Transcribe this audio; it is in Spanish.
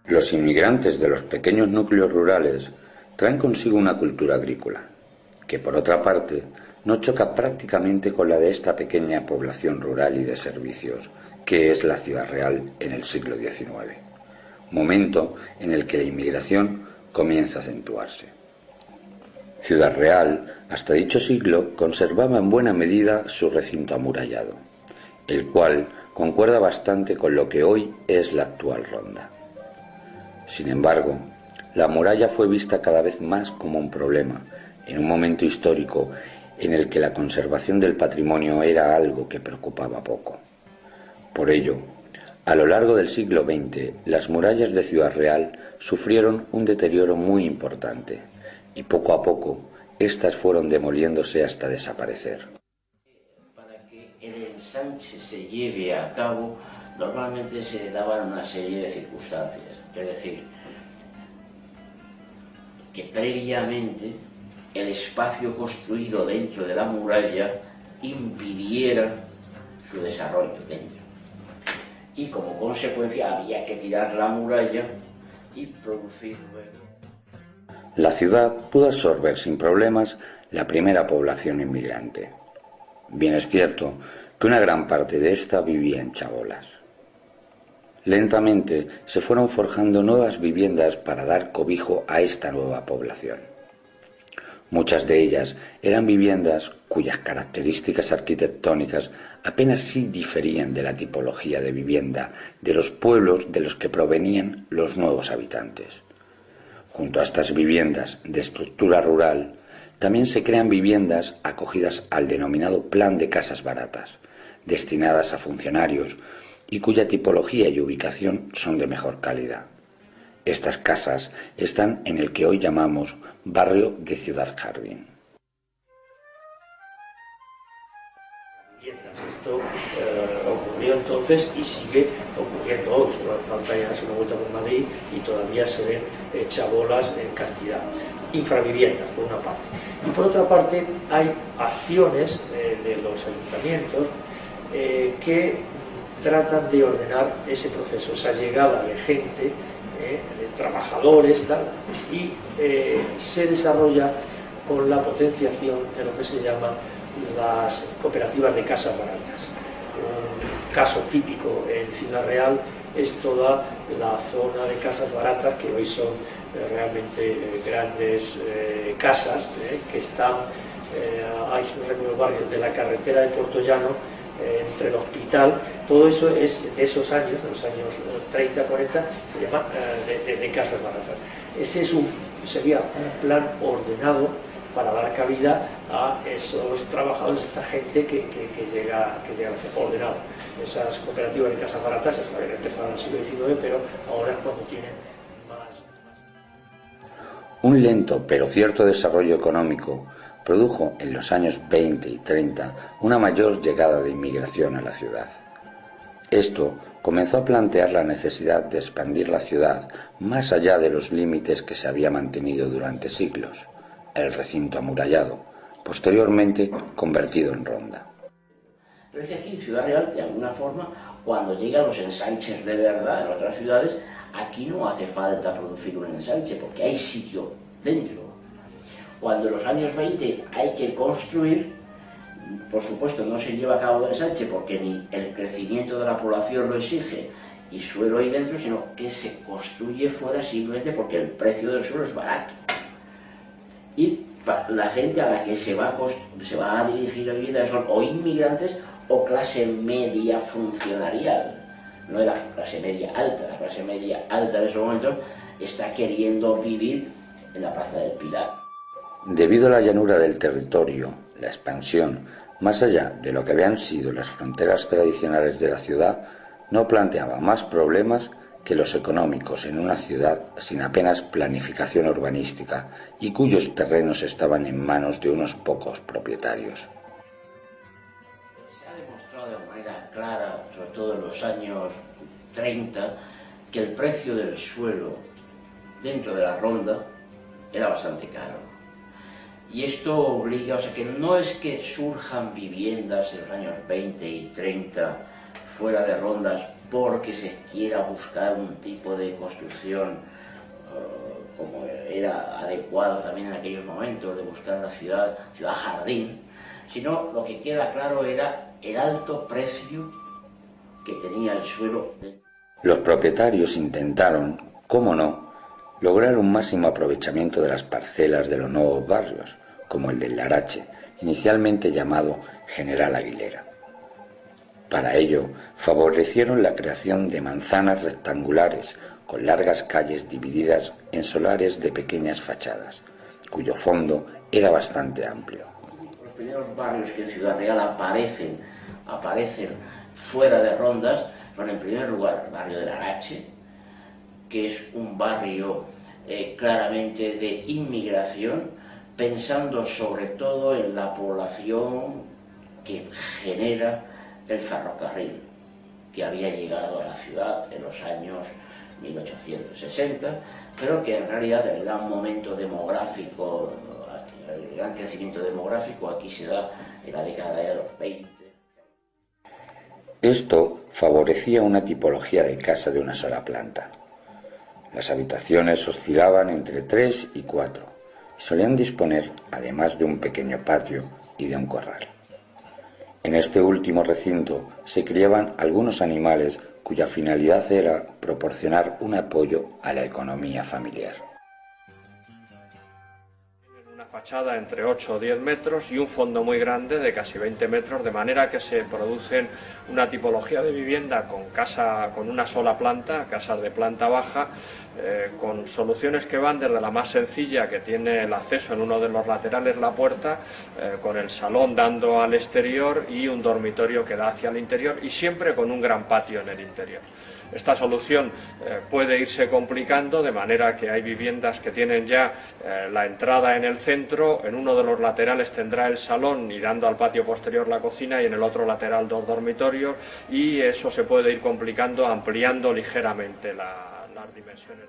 Los inmigrantes de los pequeños núcleos rurales traen consigo una cultura agrícola, que por otra parte no choca prácticamente con la de esta pequeña población rural y de servicios, que es la Ciudad Real en el siglo XIX, momento en el que la inmigración comienza a acentuarse. Ciudad Real, hasta dicho siglo, conservaba en buena medida su recinto amurallado, el cual concuerda bastante con lo que hoy es la actual Ronda. Sin embargo, la muralla fue vista cada vez más como un problema, en un momento histórico en el que la conservación del patrimonio era algo que preocupaba poco. Por ello, a lo largo del siglo XX, las murallas de Ciudad Real sufrieron un deterioro muy importante, y poco a poco, éstas fueron demoliéndose hasta desaparecer. Para que el ensanche se lleve a cabo, normalmente se daban una serie de circunstancias. Es decir, que previamente el espacio construido dentro de la muralla impidiera su desarrollo dentro. Y como consecuencia había que tirar la muralla y producir luego. La ciudad pudo absorber sin problemas la primera población inmigrante. Bien es cierto que una gran parte de esta vivía en chabolas. Lentamente se fueron forjando nuevas viviendas para dar cobijo a esta nueva población. Muchas de ellas eran viviendas cuyas características arquitectónicas apenas sí diferían de la tipología de vivienda de los pueblos de los que provenían los nuevos habitantes. Junto a estas viviendas de estructura rural, también se crean viviendas acogidas al denominado Plan de Casas Baratas, destinadas a funcionarios y cuya tipología y ubicación son de mejor calidad. Estas casas están en el que hoy llamamos barrio de Ciudad Jardín. Esto ocurrió entonces y sigue ocurriendo hoy. Solo falta ya darse una vuelta por Madrid y todavía se ven chabolas en cantidad. Infraviviendas, por una parte. Y por otra parte, hay acciones de los ayuntamientos que tratan de ordenar ese proceso, esa llegada de gente, de trabajadores, tal, y se desarrolla con la potenciación de lo que se llama las cooperativas de casas baratas. Un caso típico en Ciudad Real es toda la zona de casas baratas, que hoy son realmente grandes casas que están, hay no recuerdo el barrio, de la carretera de Puerto Llano, entre el hospital. Todo eso es de esos años, de los años 30, 40, se llama de casas baratas. Ese es sería un plan ordenado para dar cabida a esos trabajadores, a esa gente que llega a ser ordenado. Esas cooperativas de casas baratas habían empezado en el siglo XIX, pero ahora es cuando tienen más. Un lento pero cierto desarrollo económico produjo en los años 20 y 30 una mayor llegada de inmigración a la ciudad. Esto comenzó a plantear la necesidad de expandir la ciudad más allá de los límites que se había mantenido durante siglos, el recinto amurallado, posteriormente convertido en ronda. Pero es que aquí en Ciudad Real, de alguna forma, cuando llegan los ensanches de verdad en otras ciudades, aquí no hace falta producir un ensanche porque hay sitio dentro. Cuando en los años 20 hay que construir, por supuesto no se lleva a cabo el ensanche porque ni el crecimiento de la población lo exige y suelo ahí dentro, sino que se construye fuera simplemente porque el precio del suelo es barato. Y la gente a la que se va a dirigir la vivienda son o inmigrantes o clase media funcionarial. No es la clase media alta. La clase media alta en esos momentos está queriendo vivir en la Plaza del Pilar. Debido a la llanura del territorio, la expansión, más allá de lo que habían sido las fronteras tradicionales de la ciudad, no planteaba más problemas que los económicos en una ciudad sin apenas planificación urbanística y cuyos terrenos estaban en manos de unos pocos propietarios. Se ha demostrado de manera clara, sobre todo en los años 30, que el precio del suelo dentro de la ronda era bastante caro. Y esto obliga, o sea, que no es que surjan viviendas en los años 20 y 30 fuera de rondas porque se quiera buscar un tipo de construcción como era adecuado también en aquellos momentos, de buscar la ciudad jardín, sino lo que queda claro era el alto precio que tenía el suelo. Los propietarios intentaron, cómo no, lograr un máximo aprovechamiento de las parcelas de los nuevos barrios, como el del Larache, inicialmente llamado General Aguilera. Para ello, favorecieron la creación de manzanas rectangulares con largas calles divididas en solares de pequeñas fachadas, cuyo fondo era bastante amplio. Los primeros barrios que en Ciudad Real aparecen fuera de Rondas son, en primer lugar, el barrio del Larache, que es un barrio claramente de inmigración, pensando sobre todo en la población que genera el ferrocarril, que había llegado a la ciudad en los años 1860, pero que en realidad el gran momento demográfico, el gran crecimiento demográfico aquí se da en la década de los 20. Esto favorecía una tipología de casa de una sola planta. Las habitaciones oscilaban entre 3 y 4 y solían disponer, además de un pequeño patio y de un corral. En este último recinto se criaban algunos animales cuya finalidad era proporcionar un apoyo a la economía familiar. Una fachada entre 8 o 10 metros y un fondo muy grande de casi 20 metros, de manera que se producen una tipología de vivienda con una sola planta, casas de planta baja, con soluciones que van desde la más sencilla, que tiene el acceso en uno de los laterales, la puerta, con el salón dando al exterior y un dormitorio que da hacia el interior, y siempre con un gran patio en el interior. Esta solución puede irse complicando, de manera que hay viviendas que tienen ya la entrada en el centro, en uno de los laterales tendrá el salón y dando al patio posterior la cocina, y en el otro lateral 2 dormitorios, y eso se puede ir complicando ampliando ligeramente las dimensiones.